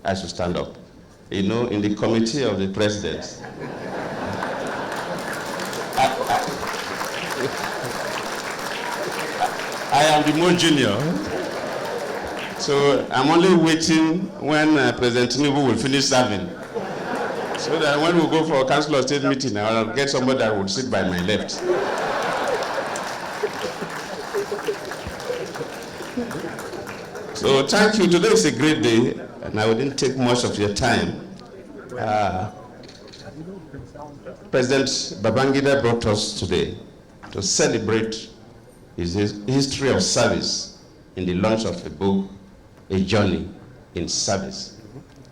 I should stand up. You know, in the committee of the president, I am the most junior. So I'm only waiting when President Tinubu will finish serving. So that when we go for a council of state meeting, I'll get somebody that would sit by my left. So thank you. Today is a great day, and I wouldn't take much of your time. President Babangida brought us today to celebrate his history of service in the launch of a book, A Journey in Service,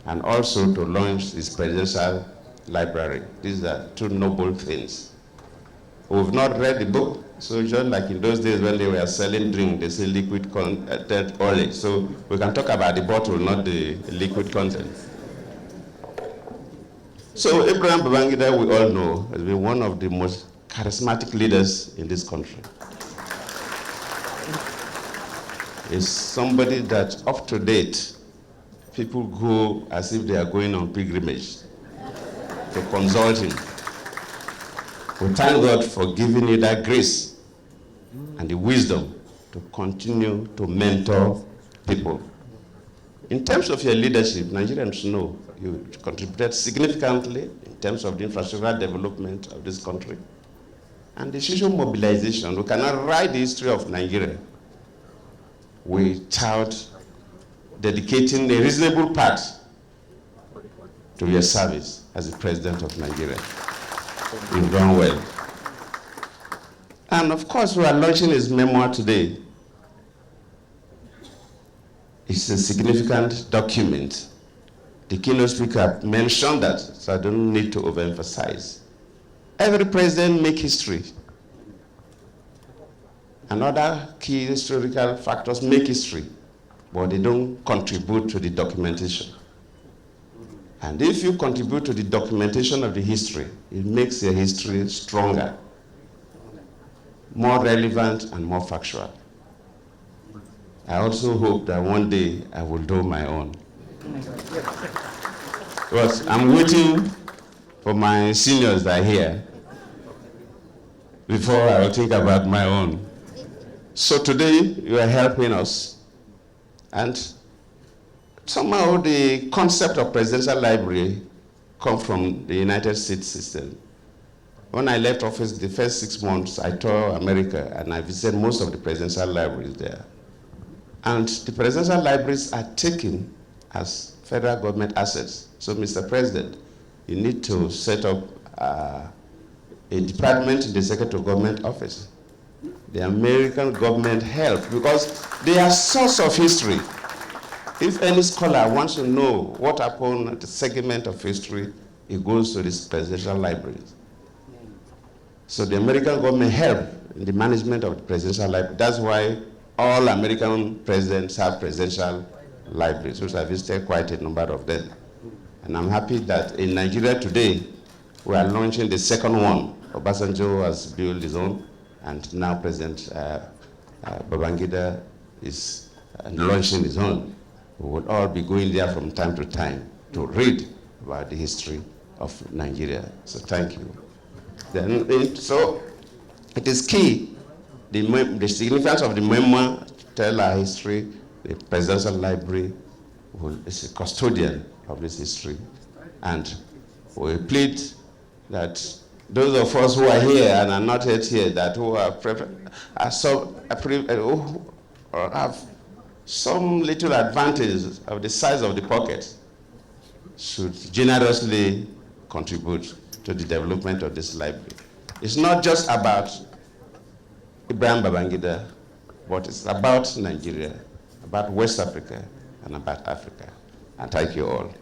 and also to launch his presidential library. These are two noble things. We've not read the book, so just like in those days when they were selling drink, they say liquid content only. So we can talk about the bottle, not the liquid content. So Abraham Babangida, we all know, has been one of the most charismatic leaders in this country. Is somebody that up to date, people go as if they are going on pilgrimage to consult him. We thank God for giving you that grace and the wisdom to continue to mentor people. In terms of your leadership, Nigerians know you contributed significantly in terms of the infrastructural development of this country and the social mobilization. We cannot write the history of Nigeria without dedicating a reasonable part to your service as the President of Nigeria. You've done well. And of course, we are launching his memoir today. It's a significant document. The keynote speaker mentioned that, so I don't need to overemphasize. Every president makes history. And other key historical factors make history, but they don't contribute to the documentation. And if you contribute to the documentation of the history, it makes your history stronger, more relevant, and more factual. I also hope that one day I will do my own. But I'm waiting for my seniors that are here before I will think about my own. So today, you are helping us. And somehow the concept of presidential library comes from the United States system. When I left office, the first 6 months, I toured America, and I visited most of the presidential libraries there. And the presidential libraries are taken as federal government assets. So, Mr. President, you need to set up a department in the Secretary of Government Office. The American government help because they are source of history. If any scholar wants to know what happened at the segment of history, it goes to these presidential libraries. So the American government help in the management of the presidential library. That's why all American presidents have presidential libraries, which I visited quite a number of them. And I'm happy that in Nigeria today, we are launching the second one. Obasanjo has built his own, and now President Babangida is launching his own. We will all be going there from time to time to read about the history of Nigeria. So thank you. Then, so it is key, the significance of the memoir to tell our history. The presidential library is a custodian of this history. And we plead that those of us who are here and are not yet here, that who are have some little advantage of the size of the pocket, should generously contribute to the development of this library. It's not just about Abraham Babangida, but it's about Nigeria, about West Africa, and about Africa. And thank you all.